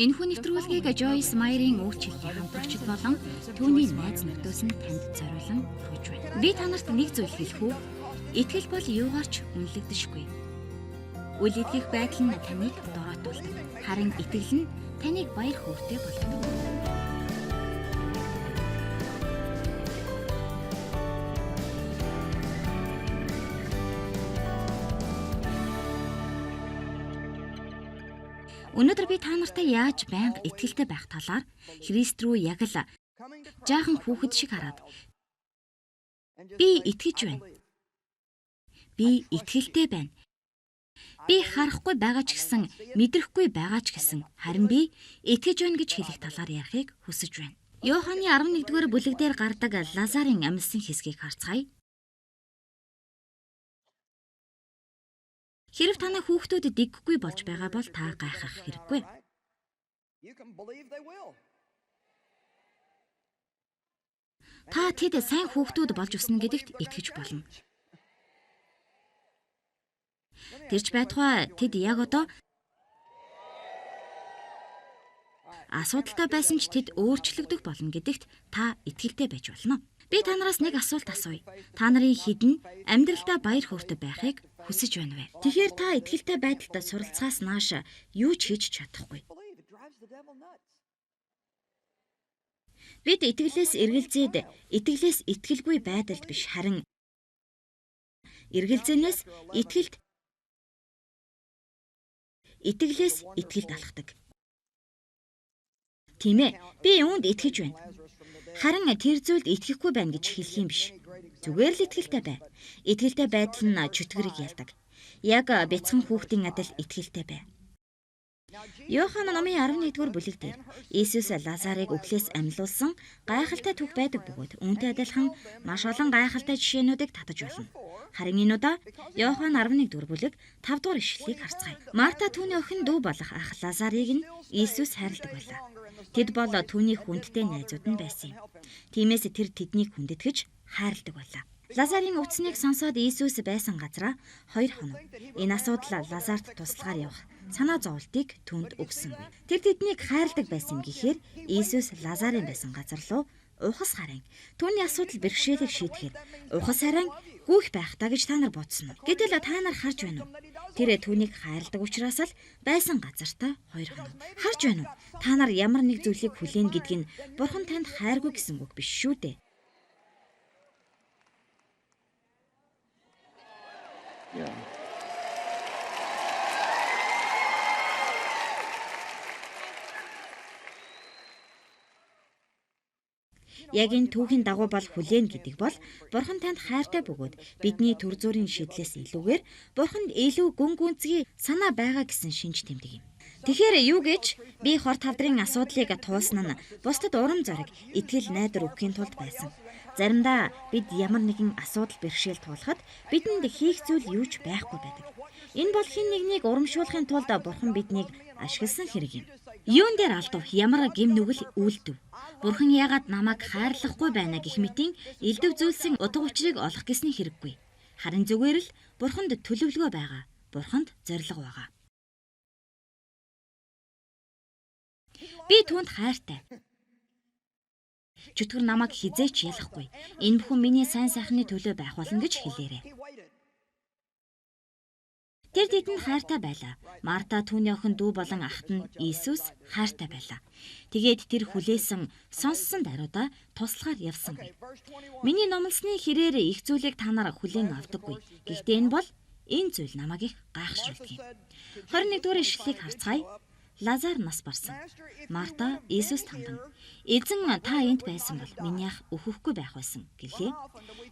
Энэхүү нэвтрүүлгийг Joyce Meyer-ийн үйлчлэлийн хамтрагчид болон түүний найз нөхдөс нь танд зориулан хүргэж байна. Би танарт нэг зүйл хэлэх үү? Итгэл бол юугаарч үнэлэгдэшгүй. Үл итгэх байдал нь таныг дороотуулдаг. Харин итгэл нь таныг баяр хөөртэй болгодог. Өнөөдөр би та нартай яаж байнга итгэлтэй байх талаар Христ рүү яг л жаахан хүүхэд шиг хараад би итгэж байна. Би итгэлтэй байна. Би харахгүй байгаа ч гэсэн мэдрэхгүй байгаа ч гэсэн харин би итгэж байна гэж хэлэх талаар ярихыг хүсэж байна. Иоханны 11-р бүлэг дээр гардаг Лазарын амьсан хэсгийг харцгаая. Хэрв танай хүүхдүүд дэггүй болж байгаа бол та гайхах хэрэггүй. Та тэд сайн хүүхдүүд болж өснө гэдэгт итгэж болно. Тэрч байтугай тэд яг одоо асуудалтай байсан ч тэд өөрчлөгдөх болно гэдэгт та итгэлтэй байж болно. Би та нараас нэг асуулт асууя. Та нарын хідэн амьдралдаа баяр хөөртэй байхыг хүсэж байна вэ? Тэгэхээр та итгэлтэй байдалд суралцахаас нааш юу ч хийж чадахгүй. Бид итгэлээс эргэлзээд итгэлээс итгэлгүй байдалд биш харин эргэлзэнээс итгэлээс итгэлд алхдаг. Тийм ээ, би юунд итгэж байна. Харин тэр зүйлд итгэхгүй байна гэж хэлэх юм биш. Зүгээр л итгэлтэй бай. Итгэлтэй байдал нь чөтгөрийг ялдаг. Яг бяцхан хүүхдийн адил итгэлтэй бай. Иохан номын 11-р бүлэг дээр Иесус Лазарыг үхлээс амьлуулсан гайхалтай түүх байдаг бөгөөд үүнтэй адилхан маш олон гайхалтай жишээнүүдийг татаж болно. Харин энэ удаа Иохан 11-р бүлэг 5-р ишлэлийг харцгаая. Марта түүний охин дүү болох ах Лазарыг нь Иесус хайрладаг байлаа. Тэд бол түүний хүндтэй найзууд нь байсан юм. Тиймээс тэр тэднийг хүндэтгэж хайрладаг байлаа. Лазарын үтснийг сонсоод Иесус байсан газараа 2 хоног. Энэ асуудал Лазарт тусалгаар явах санаа зовлтыг түүнд өгсөнгүй. Тэр тэднийг хайрладаг байсан гэхээр Иесус Лазарын байсан газар руу ухас харин түүний асуудал бэрхшээлийг шийдэхэд ухас харин гүйх байх та гэж та нар бодсон. Гэтэл та нар харж байна уу? Тэр түүнийг хайрладаг учраас л байсан газартаа 2 хоног. Харж байна уу? Та нар ямар нэг зүйлийг хүлээн гэдг нь Бурхан танд хайргүй гэсэн үг биш шүү дээ. Яг энэ түүхийн дагуу бол хүлээн гэдэг бол Бурхан танд хайртай бөгөөд бидний төр зүрийн шидлээс илүүгээр Бурханд илүү гүн гүнзгий санаа байгаа гэсэн шинж тэмдэг юм. Тэгэхээр юу гэж би хор тавдрын асуудлыг туулсан нь бусдад урам зориг, итгэл найдар өгөхийн тулд байсан. Заримдаа бид ямар нэгэн асуудал бэрхшээл туулахад бидэнд хийх зүйл юу ч байхгүй байдаг. Энэ бол хэн нэгнийг урамшуулахын тулд Бурхан биднийг ашигласан хэрэг юм. Юун дээр алдав? Ямар гэм нүгэл үйлдэв? Бурхан яагаад намайг хайрлахгүй байна гэх мэтийн элдв зүйлсийн утга учирыг олох гэсний хэрэггүй. Харин зүгээр л Бурханд төлөвлөгөө байгаа. Бурханд зориг байгаа. Би түүнд хайртай. Чөтгөр намайг хизээч ялахгүй. Энэ бүхэн миний сайн сайхны төлөө байх болно гэж хэлээрэй. Тэр тэдэнд хайртай байлаа. Марта түүний охин дүү болон ахт нь Иесус хайртай байлаа. Тэгээд тэр хүлээсэн, сонссон даруйдаа туслагаар явсангүй. Миний номлосны хэрээр их зүйлийг та нар хүлээн авдаггүй. Гэхдээ энэ зүйл намайг их гайхшруулдаг юм. 21-р ишлэлийг харцгаая. Лазар нас барсан. Марта Иесуст хандан "Эзэн та энд байсан бол миний ах өөхөхгүй байх байсан" гэлээ.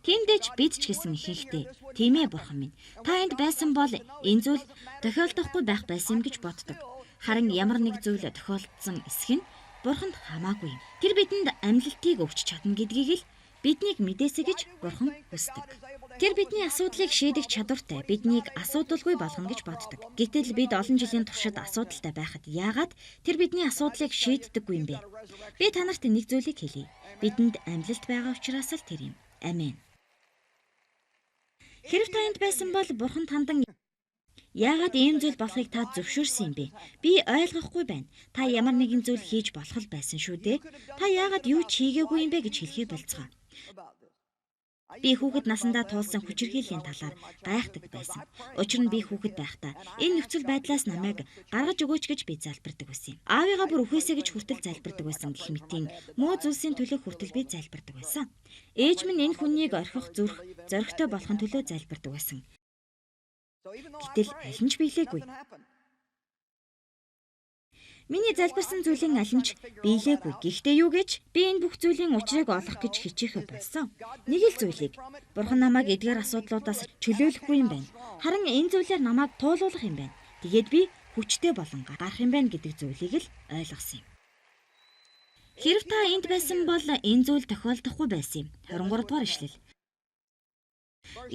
Тиймдээч бид ч гэсэн ихэнхдээ "Тийм ээ Бурхан минь, та энд байсан бол энэ зүйл тохиолдохгүй байх байсан юм" гэж боддог. Харин ямар нэг зүйл тохиолдсон эсэх нь Бурханд хамаагүй юм. Тэр бидэнд амлалтыг өгч чадна гэдгийг л биднийг мэдээсэй гэж Бурхан хүсдэг. Тэр бидний асуудлыг шийдэх чадвартай, биднийг асуудалгүй болгоно гэж боддог. Гэтэл бид олон жилийн туршид асуудалтай байхад яагаад тэр бидний асуудлыг шийддэггүй юм бэ? Би танарт нэг зүйлийг хэлье. Бидэнд амлалт байгаа учраас л тэр юм. Амен. Хэрв та энд байсан бол Бурхан тандан Яагаад ийм зүйл болохыг та зөвшөөрсөн юм бэ? Би ойлгохгүй байна. Та ямар нэгэн зүйл хийж болох л байсан шүү дээ. Та яагаад юу ч хийгээгүй юм бэ гэж хэлхий болцгоо. Би хүүхэд насандаа туулсан хүчирхийллийн талаар гайхдаг байсан. Учир нь би хүүхэд байхдаа энэ нөхцөл байдлаас намайг гаргаж өгөөч гэж би залбирдаг байсан юм. Аавыгаа бүр үхээсэй гэж хүртэл залбирдаг байсан гэх мэтийн муу зүйлсийн төлөө хүртэл би залбирдаг байсан. Ээж минь энэ хүнийг орхих зүрх зоригтой болохын төлөө залбирдаг байсан. Гэтэл аль нь ч биелээгүй. Миний залбирсан зүйлийн аль нь ч биелээгүй. Гэхдээ юу гэж би энэ бүх зүйлийн учрыг олох гэж хичээхэ болсон. Нэг л зүйлийг Бурхан намайг эдгээр асуудлуудаас чөлөөлөхгүй юм байна. Харин энэ зүйлээр намайг туулуулах юм байна. Тэгээд би хүчтэй болон гарах юм байна гэдэг зүйлийг л ойлгосон юм. Хэрв та энд байсан бол энэ зүйл тохиолдохгүй байсан юм. 23 дугаар ишлэл.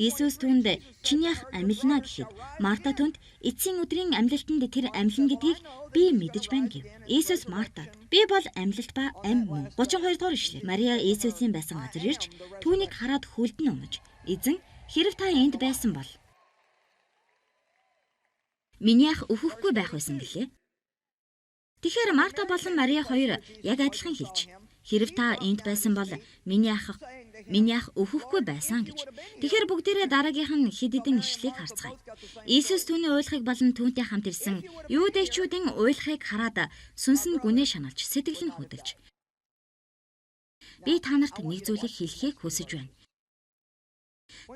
Иесус түүнд чиний ах амилна гэхэд Марта түүнд эцсийн өдрийн амьлалтанд тэр амилна гэдгийг би мэдэж байна гэв. Иесус Мартад би бол амьлалт ба ам мөн. 32 дугаар ишлэл. Мария Иесусийн байсан газар ирж түүнийг хараад хүлдэн унаж эзэн хэрв та энд байсан бол миний ах өвөхгүй байх байсан гэлээ. Тэгэхээр Марта болон Мария хоёр яг адилхан хэлж хэрв та энд байсан бол миний ах өвөхгүй байсан гэж. Тэгэхээр бүгдээрээ дараагийнх нь хэд хэдэн ишлэгийг харцгаая. Иесус түүний уйлахыг болон түүнтэй хамт ирсэн юудэчүүдийн уйлахыг хараад сүнс нь гүнээ шаналж сэтгэл нь хөдөлж. Би та нарт нэг зүйлийг хэлхийг хүсэж байна.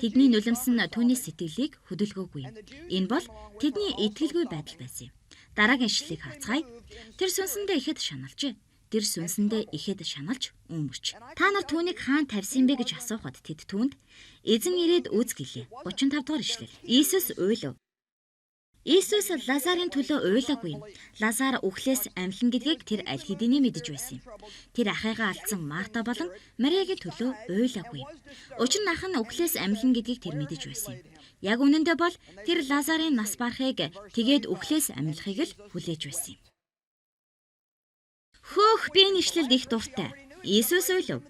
Тэдний нулимс нь түүний сэтгэлийг хөдөлгөөгүй юм. Энэ бол тэдний итгэлгүй байдал байсан юм. Дараагийн ишлэгийг харцгаая. Тэр сүнсэндээ ихэд шаналжээ. Тэр сүнсэндээ ихэд шаналж өмөрч. Та нар түүнийг хаан тавьсан бэ гэж асуухад тэд түүнд эзэн ирээд үз гэлээ. 35 дугаар ишлэл. Иесус уйлав. Иесус Лазарын төлөө уйлаагүй юм. Лазар үхлээс амьлан гэдгийг тэр аль хэдийн мэдэж байсан юм. Тэр ахыгаа алдсан Марта болон Мариагийн төлөө уйлаагүй юм. Учир нь ах нь үхлээс амьлан гэдгийг тэр мэдэж байсан юм. Яг үнэндээ бол тэр Лазарын нас барахыг тэгээд үхлээс амьлахыг л хүлээж байсан юм. Хөөх би энэ ишлэлд их дуртай. Иесус уйлав.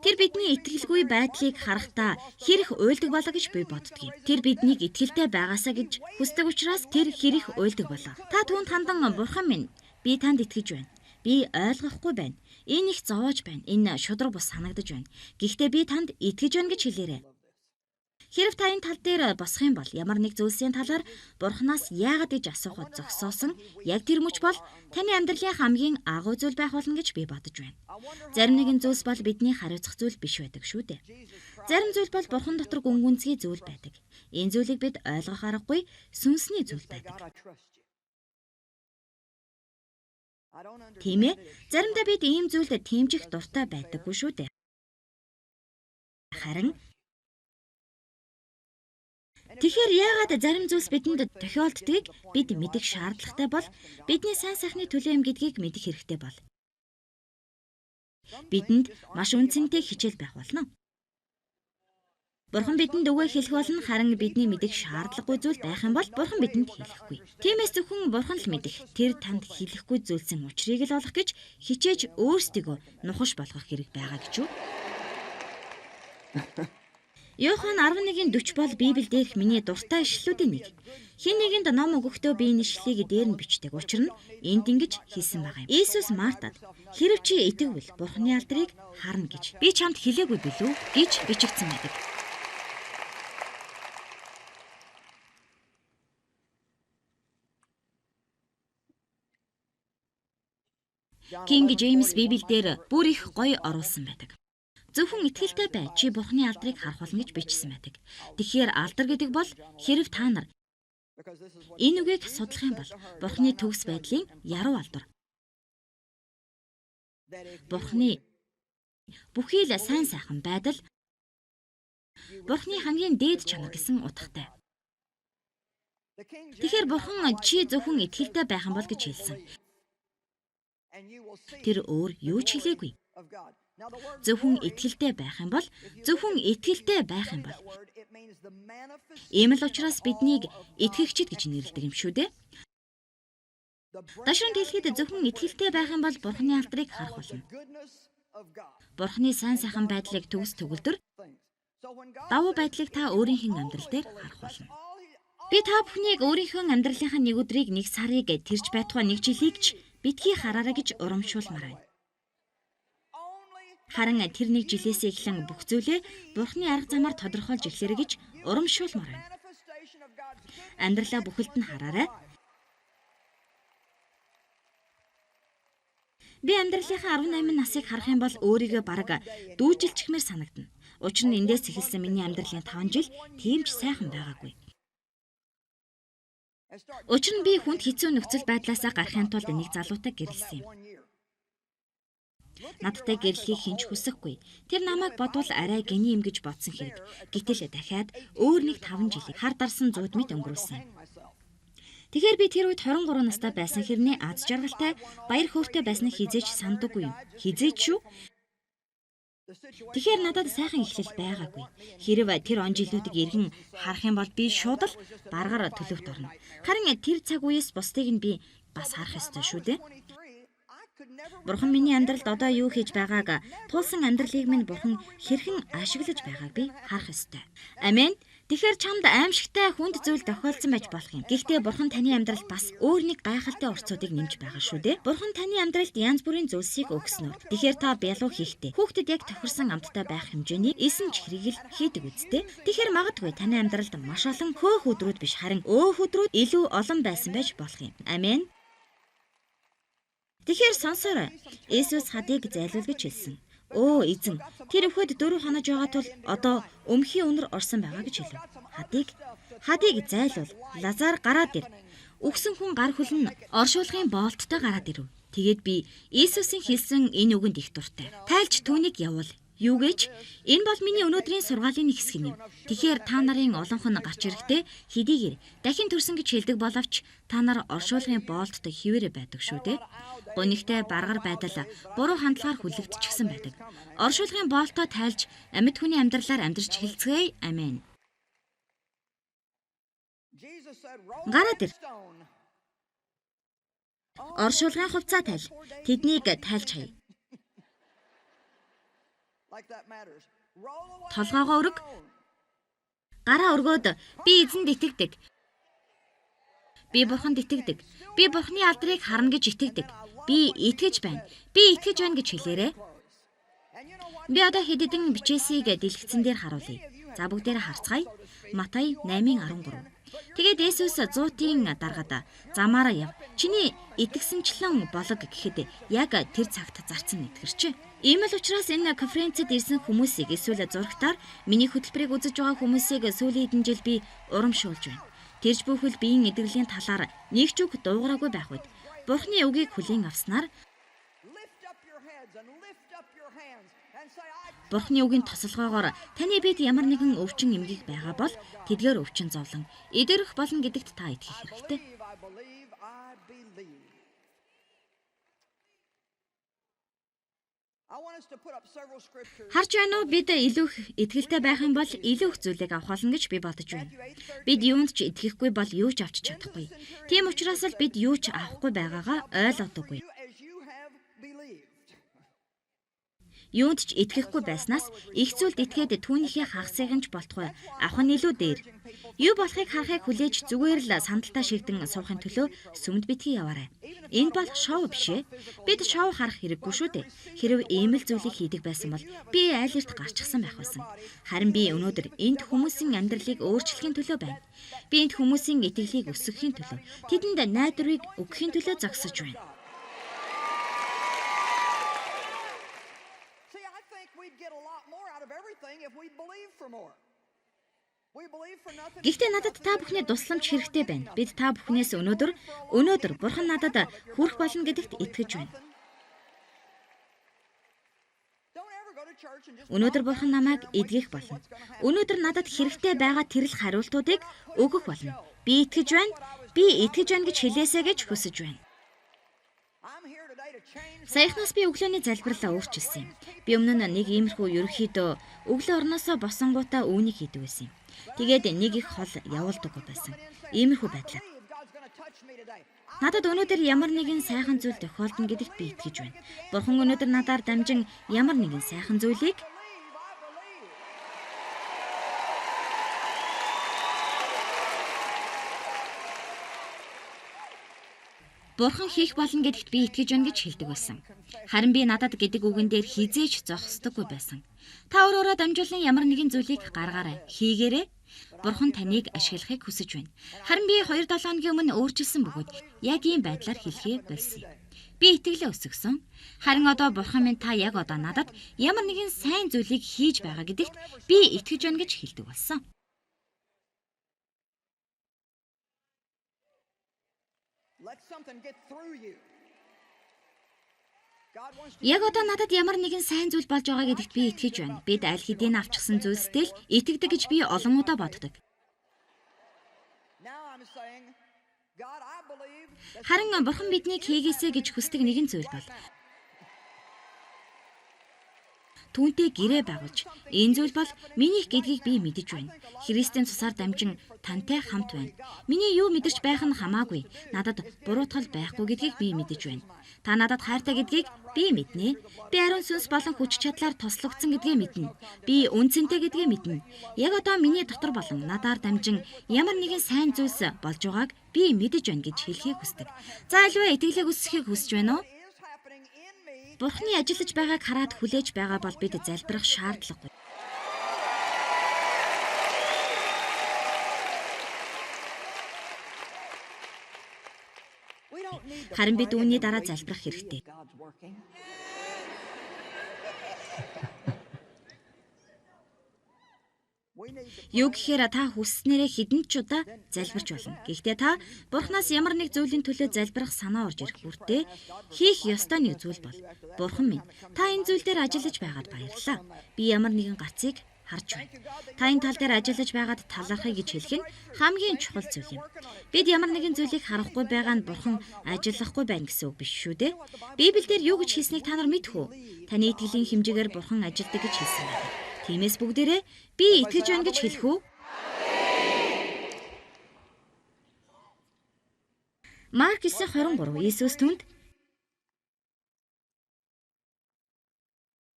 Тэр бидний итгэлгүй байдлыг харахтаа хэрэг уйлдаг болоо гэж би боддгийн. Тэр биднийг итгэлтэй байгаасаа гэж хүсдэг учраас тэр хэрэг уйлдаг болоо. Та түүнд хандан бурхан минь би танд итгэж байна. Би ойлгохгүй байна. Энэ их зовоож байна. Энэ шудраг бус санагдаж байна. Гэхдээ би танд итгэж байна гэж хэлээрэй. Хэрв та энэ тал дээр босох юм бол ямар нэг зүйлсийн талаар Бурханаас яагаад гэж асуухад зогсоосон яг тэр мөч бол таны амьдралын хамгийн агуу зүйл байх болно гэж би бодож байна. Зарим нэгэн зүйлс бол бидний хариуцах зүйл биш байдаг шүү дээ. Зарим зүйл бол Бурхан дотор гүнгүнзгий зүйл байдаг. Энэ зүйлийг бид ойлгох аргагүй сүнсний зүйл байдаг. Тийм ээ, заримдаа бид ийм зүйлд тэмжих дуртай байдаггүй шүү дээ. Харин тэгэхээр яагаад зарим зүйлс бидэнд тохиолддгийг бид мэдэх шаардлагатай бол бидний сайн сайхны төлөө юм гэдгийг мэдэх хэрэгтэй бол. Бидэнд маш үнцэнтэй хичээл байх болно. Бурхан бидэнд өгөө хэлэх болно, харин бидний мэдэх шаардлагагүй зүйл байх юм бол Бурхан бидэнд хэлэхгүй. Тиймээс зөвхөн Бурхан л мэдэх тэр танд хэлэхгүй зүйлсийн учрыг л олох гэж хичээж өөрсдийгөө нухаш болгох хэрэг байгаа гэж үү? Йохан 11:40 бол Библиэд дээрх миний дуртай ишлэлүүдийн нэг. Хэн нэгэнд ном өгөхдөө би энэ ишлэлийг дээр нь бичдэг. Учир нь энд ингэж хэлсэн байгаа юм. Иесус Мартад "Хэрэв чи итгэвэл Бурханы алдрыг харна" гэж. Би чамд хэлээгүй билүү гэж бичигдсэн байдаг. Кинг Джеймс Библиэлд бүр их гоё оруулсан байдаг. Зөвхөн итгэлтэй бай, чи Бурханы алдрыг харах болно гэж бичсэн байдаг. Тэгэхээр алдар гэдэг бол хэрв та нар энэ үгийг судлах юм бол Бурханы төгс байдлын яруу алдар. Бурханы бүхий л сайн сайхан байдал Бурханы хамгийн дээд чанар гэсэн утгатай. Тэгэхээр Бурхан чи зөвхөн итгэлтэй байх юм бол гэж хэлсэн. Тэр өөр юу ч хэлээгүй. Зөвхөн итгэлтэй байх юм бол ийм л учраас биднийг итгэгчид гэж нэрлэдэг юм шүү дээ. Дашрын дэлхийд зөвхөн итгэлтэй байх юм бол Бурханы алдрыг харах болно. Бурханы сайн сайхан байдлыг төгс төгөлдөр Давуу байдлыг та өөрийнхөө амьдрал дээр харах болно. Би та бүхнийг өөрийнхөө амьдралынхаа нэг өдрийг, нэг сарыг, тэрж байтугай нэг жилийг ч битгий хараарай гэж урамшуулмаар байна. Харин тэр нэг жилээс эхлэн бүх зүйлээ Бурхны арга замаар тодорхойлж эхлэрэй гэж урамшуулмаар байна. Амьдралаа бүхэлд нь хараарай. Би амьдралынхаа 18 насыг харах юм бол өөрийгөө бараг дүүжилчихмээр санагдана. Учир нь эндээс эхэлсэн миний амьдралын 5 жил тийм ч сайхан байгаагүй. Учир нь би хүнд хэцүү нөхцөл байдлаасаа гарахын тулд нэг залуутай гэрлсэн юм. Надтай гэрлэхийг хинч хүсэхгүй. Тэр намайг бодвол арай гений юм гэж бодсон хэрэг. Гэтэл дахиад өөр нэг 5 жилийг хар дарсан зууд мэд өнгөрүүлсэн. Тэгэхээр би тэр үед 23 настай байсан хэрнээ аз жаргалтай, баяр хөөртэй байсныг хизээч сандаггүй юм. Хизээч шүү. Тэгэхээр надад сайхан эхлэл байгаагүй. Хэрв тэр он жилүүдийг эргэн харах юм бол би шууд л даргаар төлөвт орно. Харин тэр цаг үеэс бусдыг нь би бас харах ёстой шүү дээ. Бурхан миний амьдралд одоо юу хийж байгааг, туулсан амьдралыг минь Бурхан хэрхэн ашиглаж байгааг би харах ёстой. Амен. Тэгэхээр чамд аимшигтай хүнд зүйл тохиолдсон байж болох юм. Гэхдээ Бурхан таны амьдралд бас өөр нэг гайхалтай уртсуудыг нэмж байгаа шүү дээ. Бурхан таны амьдралд янз бүрийн зүйлсийг өгснөөр. Тэгэхээр та бялуу хийхдээ хүүхдэд яг тохирсон амттай байх хэмжээний эсэнч хэрийг хийдэг үсттэй. Тэгэхээр магадгүй таны амьдралд маш олон хөөх өдрүүд биш харин өөх өдрүүд илүү олон байсан байж болох юм. Амен. Тэгэхээр сонсоорой. Есүс хадыг зайлуул гэж хэлсэн. Оо эзэн, тэр өвхөд 4 хонож байгаа тул одоо өмхийн өнөр орсон байгаа гэж хэлв. Хадыг зайлуул. Лазар гараад ир. Үхсэн хүн гар хөлн оршуулгын боолттой гараад ирв. Тэгээд би Иесусийн хэлсэн энэ үгэнд их дуртай. Тайлж түүнийг явуул. Юу гэж? Энэ бол миний өнөөдрийн сургаалын нэг хэсэг юм. Тэгэхээр та нарын олонх нь гарч ирэхдээ хэдийгээр дахин төрсөн гэж хэлдэг боловч та нар оршуулгын боолттой хിവэрэ байдаг шүү дээ. Гонигтай баргар байдал буруу хандлагаар хүлэгдчихсэн байдаг. Оршуулгын боолтоо тайлж амьд хүний амьдралаар амьдарч хэлцгээе. Амен. Гараад ир. Оршуулгын хувцас тайл. Тэднийг тайлж хай. Толгоогоо өрг. Гараа өргөөд би эзэнд итгэдэг. Би Бурханд итгэдэг. Би Бурханы алдрыг харна гэж итгэдэг. Би итгэж байна. Би итгэж байна гэж хэлээрэй. Би одоо хэд хэдэн бичээсийг дэлгэцэн дээр харуулъя. За бүгдээрээ харцгаая. Матай 8:13. Тэгээд Есүс 100-ийн даргад замаараа яв. Чиний итгэсэнчлэн болог гэхэд яг тэр цагт зарцсан итгэрч. Ийм л учраас энэ конференцэд ирсэн хүмүүсийг эсвэл зурагтаар миний хөтөлбөрийг үзэж байгаа хүмүүсийг сүүлийн хэдэн жил би урамшуулж байна. Тэрж бүхэл биеийн эдгэрлийн талаар нэг ч үг дуугараагүй байх үед Бурхны үгийг хүлээн авснаар Бурхны үгийн тосолгоогоор таны биед ямар нэгэн өвчин эмгэг байгаа бол тэдгээр өвчин зовлон эдгэрэх болно гэдэгт та итгэх хэрэгтэй. Харж байна уу, бид илүү их итгэлтэй байх юм бол илүү их зүйлийг авах болно гэж би бодож байна. Бид юунд ч итгэхгүй бол юу ч авч чадахгүй. Тийм учраас л бид юу ч авахгүй байгаагаа ойлгодоггүй. Юунд ч итгэхгүй байснаас их зүйлд итгээд түүнийхээ хагасыг нь ч болтугай авах нь илүү дээр. Юу болохыг харахыг хүлээж зүгээр л сандалтаа шигдэн суухын төлөө сүмд битгий яваарай. Энэ бол шоу биш ээ. Бид шоу харах хэрэггүй шүү дээ. Хэрв ийм л зүйлийг хийдэг байсан бол би айлэрт гарчихсан байх байсан. Харин би өнөөдөр энд хүмүүсийн амьдралыг өөрчлөхийн төлөө байна. Би энд хүмүүсийн итгэлийг өсгөхийн төлөө, тэдэнд найдварыг өгөхийн төлөө зогсож байна. Гэхдээ надад та бүхний тусламж хэрэгтэй байна. Бид та бүхнээс өнөөдөр Бурхан надад хүрэх болно гэдэгт итгэж байна. Өнөөдөр Бурхан намайг эдгэх болно. Өнөөдөр надад хэрэгтэй байгаа тэрл хариултуудыг өгөх болно. Би итгэж байна. Би итгэж байна гэж хэлээсэй гэж хүсэж байна. Саяхнаас би өглөөний залбирлаа өөрчилсөн юм. Би өмнө нь нэг иймэрхүү ерөнхийдөө өглөө орноосоо босонгуудаа үүнийг хийдэг байсан юм. Тэгээд нэг их хол явуулдаггүй байсан. Иймэрхүү байдлаа. Надад өнөөдөр ямар нэгэн сайхан зүйл тохиолдно гэдэгт би итгэж байна. Бурхан өнөөдөр надаар дамжин ямар нэгэн сайхан зүйлийг Бурхан хийх болно гэдэгт би итгэж байна гэж хэлдэг байсан. Харин би надад гэдэг үгэн дээр хизээч зогсдоггүй байсан. Та өөрөөрөө дамжуулан ямар нэгэн зүйлийг гаргаарай, хийгээрэй. Бурхан таныг ашиглахыг хүсэж байна. Харин би 2-7 хоногийн өмнө өөрчилсөн бөгөөд яг ийм байдлаар хэлхээ болсон. Би итгэлээ өсгсөн. Харин одоо Бурхан минь та яг одоо надад ямар нэгэн сайн зүйлийг хийж байгаа гэдэгт би итгэж байна гэж хэлдэг болсон. Яг одоо надад ямар нэгэн сайн зүйл болж байгаа гэдэгт би итгэж байна. Бид аль хэдийн авчихсан зүйлстэй л итгэдэг гэж би олон удаа боддог. Харин Бурхан биднийг хийгээсэй гэж хүсдэг нэгэн зүйл бол түүнтэй гэрээ байгуулж, энэ зүйл бол минийх гэдгийг би мэдэж байна. Христийн цусаар дамжин тантай хамт байна. Миний юу мэдэрч байх нь хамаагүй. Надад буруутгал байхгүй гэдгийг би мэдэж байна. Та надад хайртай гэдгийг би мэднэ. Би ариун сүнс болон хүч чадлаар тослогдсон гэдгээ мэднэ. Би үнцэнтэй гэдгээ мэднэ. Яг одоо миний дотор болон надаар дамжин ямар нэгэн сайн зүйлс болж байгааг би мэдэж байна гэж хэлхийг хүсдэг. За альва итгэлийг өсгөхийг хүсэж байна уу? Бурхны ажиллаж байгааг хараад хүлээж байгаа бол бид залбирах шаардлагагүй. Харин бид үүний дараа залбирах хэрэгтэй. Юу гэхээр та хүсснээрээ хэдэн ч удаа залбирч болно. Гэхдээ та Бурханаас ямар нэг зүйлийн төлөө залбирах санаа орж ирэх бүртээ хийх ёстой нэг зүйл бол Бурхан минь, та энэ зүйл дээр ажиллаж байгаад баярлалаа. Би ямар нэгэн гацыг харж байна. Та энэ тал дээр ажиллаж байгаад талархъя гэж хэлэх нь хамгийн чухал зүйл юм. Бид ямар нэгэн зүйлийг харахгүй байгаа нь Бурхан ажиллахгүй байна гэсэн үг биш шүү дээ. Библиэлд юу гэж хэлснийг та нар мэдэх үү? Таны итгэлийн хэмжээгээр Бурхан ажилдаг гэж хэлсэн байна. Тиймээс бүгдээрээ би итгэж байна гэж хэлэх үү? Марк 9:23 Иесус түнд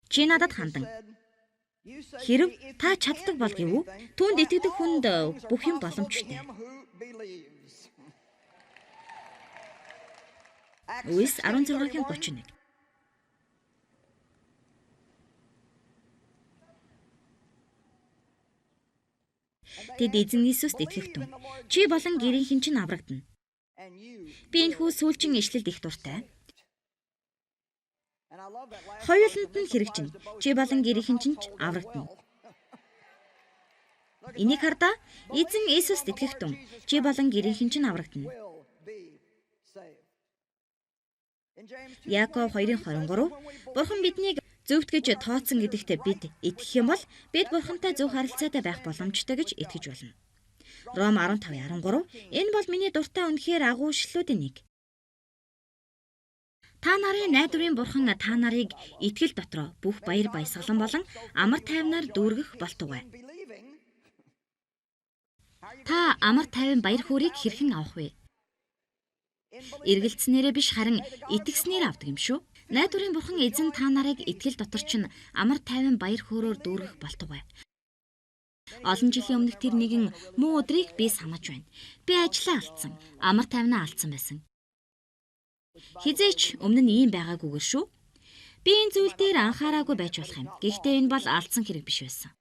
чи надад хандан хэрв та чаддаг бол гэв үү? Түүнд итгэдэг хүнд бүх юм боломжтой. Үлс 16:31 Тэд эзэн Иесуст итгэх тун чи болон гэрийнхэн чинь аврагдана. Би энэ хүү сүүлчийн ишлэлд их дуртай. Хоёуланд нь хэрэгжинэ. Чи болон гэрийнхэн чинь аврагдана. Энийг хардаа эзэн Иесуст итгэх тун чи болон гэрийнхэн чинь аврагдана. Яков 2:23 Бурхан биднийг зөвхт гэж тооцсон гэдэгт бид итгэх юм бол бид Бурхантай зөв харилцаатай байх боломжтой гэж итгэж болно. Ром 15:13 энэ бол миний дуртай үнэхээр агуулшлуудын нэг. Та нарын найдварын Бурхан та нарыг итгэл дотроо бүх баяр баясгалан болон амар тайвнаар дүүргэх болтугай. Та амар тайван баяр хөөргийг хэрхэн авах вэ? Эргэлцснээрээ биш харин итгэснээр авдаг юм шүү. Найдварын Бурхан эзэн та нарыг итгэл дотор чинь амар тайван баяр хөөрөөр дүүргэх болтугай. Олон жилийн өмнөх тэр нэгэн муу өдрийг би санаж байна. Би ажлаа алдсан, амар тайвнаа алдсан байсан. Хизээч өмнө нь ийм байгаагүйгээр шүү. Би энэ зүйл дээр анхаараагүй байж болох юм. Гэхдээ энэ бол алдсан хэрэг биш байсан.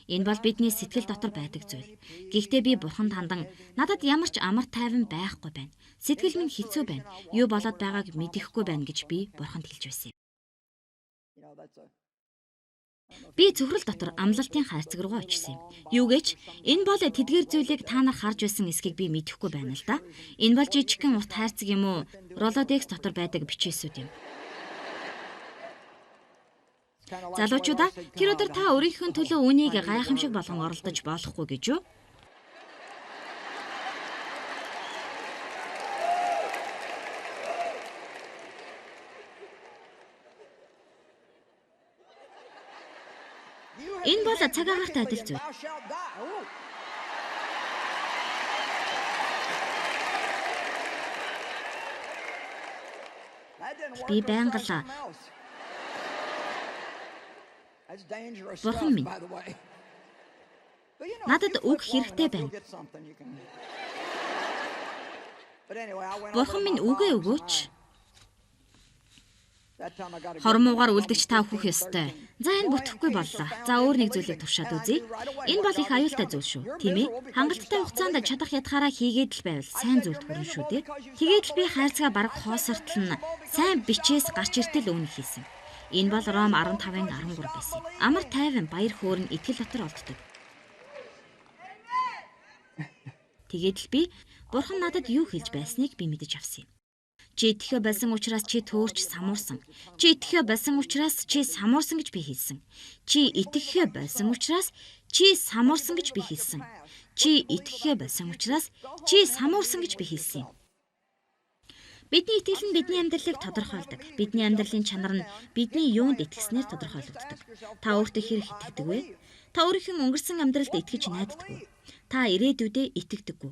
Энэ бол бидний сэтгэл дотор байдаг зүйл. Гэхдээ би Бурханд хандан надад ямар ч амар тайван байхгүй байна. Сэтгэл минь хэцүү байна. Юу болоод байгааг мэдэхгүй байна гэж би Бурханд хэлж байсан юм. Би цөхрөл дотор амлалтын хайрцаг руугаа очсон юм. Юугээч энэ бол тэдгээр зүйлийг та нар харж байсан эсхийг би мэдэхгүй байна л да. Энэ бол жижигхэн урт хайрцаг юм уу? Ролодекс дотор байдаг бичээсүүд юм. Залуучуудаа тэр өдөр та өөрийнхөө төлөө үнийг гайхамшиг болгон оролдож болохгүй гэж юу? Энэ бол цаг агаартай адил зүйл. Би байнгалаа Бурхан минь надад үг хэрэгтэй байна. Бурхан минь үгээ өгөөч. Хормуугаар үлдэж та өөхөх ёстой. За энэ бүтэхгүй боллоо. За өөр нэг зүйлийг туршаад үзье. Энэ бол их аюултай зүйл шүү. Тийм ээ. Хангалттай хугацаанд чадах ядгаараа хийгээд л байвал сайн зүйлд хүрнэ шүү дээ. Тэгээд л би хайрцага бараг хоосортол нь сайн бичээс гарч иртэл өвнө хийсэн. Энэ бол Ром 15-ын 13 байсан. Амар тайван баяр хөөрн итгэл дотор олддог. Тэгээд л би Бурхан надад юу хэлж байсныг би мэдэж авсан юм. Чи итгэхэ байсан учраас чи төөрч самуурсан. Чи итгэхэ байсан учраас чи самуурсан гэж би хэлсэн. Чи итгэхэ байсан учраас чи самуурсан гэж би хэлсэн. Чи итгэхэ байсан учраас чи самуурсан гэж би хэлсэн. Бидний итгэл нь бидний амьдралыг тодорхойлдог. Бидний амьдралын чанар нь бидний юунд итгэснээр тодорхойлогддог. Та өөртөө хэрэг итгэдэг вэ? Та өөрийнхөө өнгөрсөн амьдралд итгэж найддаг уу? Та ирээдүйдээ итгэдэггүй.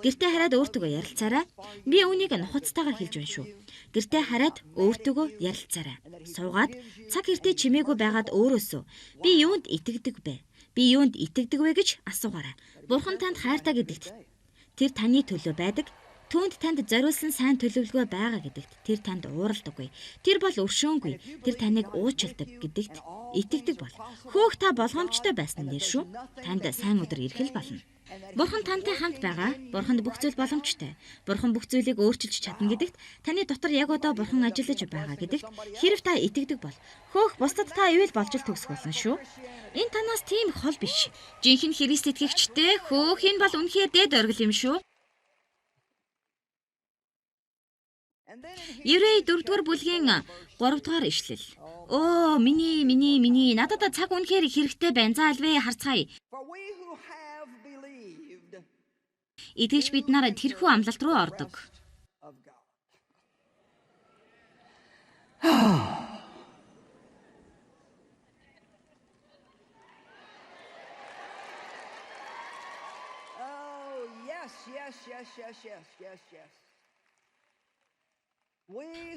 Гэртээ хараад өөртөө ярилцаарай. Би үүнийг нухацтайгаар хэлж байна шүү. Гэртээ хараад өөртөө ярилцаарай. Суугаад цаг хэртээ чимээгүй байгаад өөрөөсөө би юунд итгэдэг бэ? Би юунд итгэдэг вэ гэж асуугаарай. Бурхан танд хайртай гэдэгт тэр таны төлөө байдаг. Түүнд танд зориулсан сайн төлөвлөгөө байгаа гэдэгт тэр танд ууралдаггүй. Тэр бол өршөөнгүй. Тэр таныг уучилдаг гэдэгт итгэдэг бол. Хөөх та болгоомжтой байсан нэр шүү. Танд сайн өдөр ирэх л болно. Бурхан тантай хамт байгаа. Бурханд бүх зүйл боломжтой. Бурхан бүх зүйлийг өөрчилж чадна гэдэгт таны дотор яг одоо Бурхан ажиллаж байгаа гэдэгт хэрв та итгэдэг бол хөөх бусдад та ивэл болж л төгсөх болно шүү. Энэ танаас тийм их хол биш. Жинхэнэ Христ итгэгчтэй хөөх энэ бол үнэхээр дээд оргил юм шүү. Еврей 4-р бүлгийн 3-р ишлэл. Оо миний надад цаг үнэхээр хэрэгтэй байна. За альвэ харцгаая. Итгэж бид нараа тэрхүү амлалт руу ордог.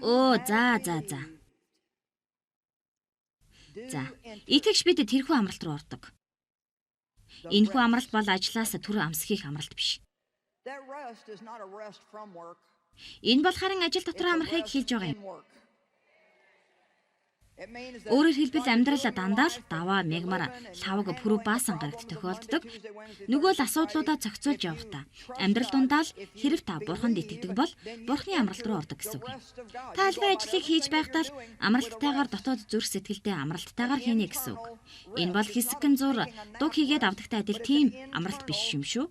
Оо за. За, итгэж бид тэрхүү амралт руу ордог. Энэхүү амралт бол ажлаас түр амсхийх амралт биш. Энэ бол харин ажил дотор амрахыг хэлж байгаа юм. Өөрөөр хэлбэл амьдрал дандаа л даваа мегмар лавг пүрэв баасан гарагт тохиолддог. Нөгөө л асуудлуудаа зохицуулж явахдаа амьдрал дундаа л хэрв та Бурханд итгэдэг бол Бурханы амралт руу ордог гэсэн үг юм. Та албан ажлыг хийж байхдаа л амралттайгаар дотоод зүрх сэтгэлдээ амралттайгаар хийнэ гэсэн үг. Энэ бол хэсэгэн зур дуг хийгээд авдагтай адил тийм амралт биш юм шүү.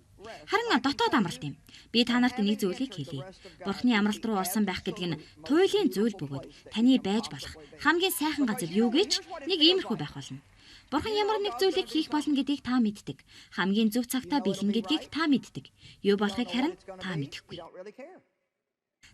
Харин дотоод амралт юм. Би та нарт нэг зүйлийг хэлье. Бурханы амралт руу орсон байх гэдэг нь туйлын зүйл бөгөөд таны байж болох хамгийн сайхан газар юу гэж нэг иймэрхүү байх болно. Бурхан ямар нэг зүйлийг хийх болно гэдгийг та мэддэг. Хамгийн зөв цагтаа бэлэн гэдгийг та мэддэг. Юу болохыг харин та мэдэхгүй.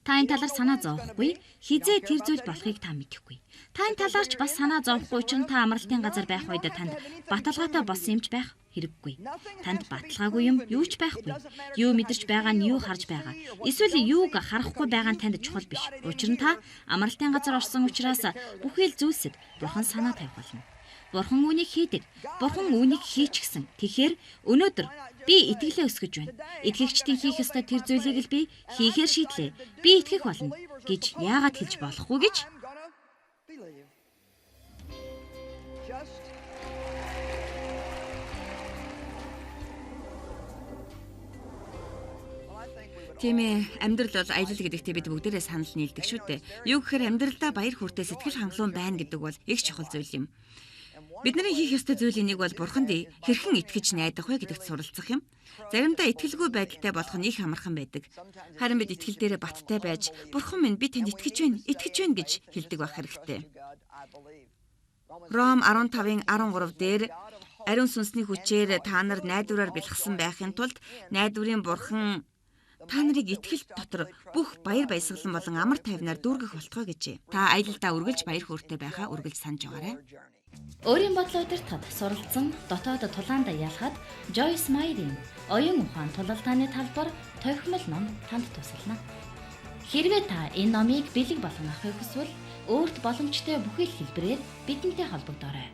Та энэ талаар санаа зовхгүй, хизээ тэр зүйл болохыг та мэдэхгүй. Та энэ талаарч бас санаа зовхгүй ч та амралтын газар байх үед танд баталгаатай болсон юмч байх хэрэггүй. Танд баталгаагүй юм юу ч байхгүй. Юу мэдэрч байгаа нь юу харж байгаа. Эсвэл юуг харахгүй байгаа нь танд чухал биш. Учир нь та амралтын газар орсон учраас бүхий л зүйлсэд Бурхан санаа тавих болно. Бурхан үүнийг хийдэг. Бурхан үүнийг хийчихсэн. Тэгэхээр өнөөдөр би итгэлээ өсгөж байна. Итгэгчдийн хийх ёстой тэр зүйлийг л би хийхээр шийдлээ. Би итгэх болно гэж яагаад хэлж болохгүй гэж? Тийм ээ, амьдрал бол аялал гэдэгтээ бид бүгдээрээ санал нийлдэг шүү дээ. Юу гэхээр амьдралдаа баяр хүртээ сэтгэл хангалуун байна гэдэг бол их чухал зүйл юм. Бидний хийх ёстой зүйлийн нэг бол Бурханд хэрхэн итгэж найдах вэ гэдэгт суралцах юм. Заримдаа итгэлгүй байдалтай болох нь их амархан байдаг. Харин бид итгэл дээрээ баттай байж, Бурхан минь би танд итгэж байна гэж хэлдэг байх хэрэгтэй. Ром 15-ын 13 дээр ариун сүнсний хүчээр та нар найдвараар бэлгсэн байхын тулд найдварын Бурхан та нарыг итгэл дотор бүх баяр баясгалан болон амар тайвнаар дүүргэх болтгой гэжээ. Та аялалдаа үргэлж баяр хөөртэй байхаа үргэлж санаж байгаарай. Өөрийн бодлоо удирдахад суралцсан дотоод тулаанда ялахад Joyce Meyer-ийн оюун ухаан тулалдааны талбар тохимол ном танд тусална. Хэрвээ та энэ номыг бэлэг болгох хүсвэл өөрт боломжтой бүхэл хэлбэрээр бидэнтэй холбогдоорой.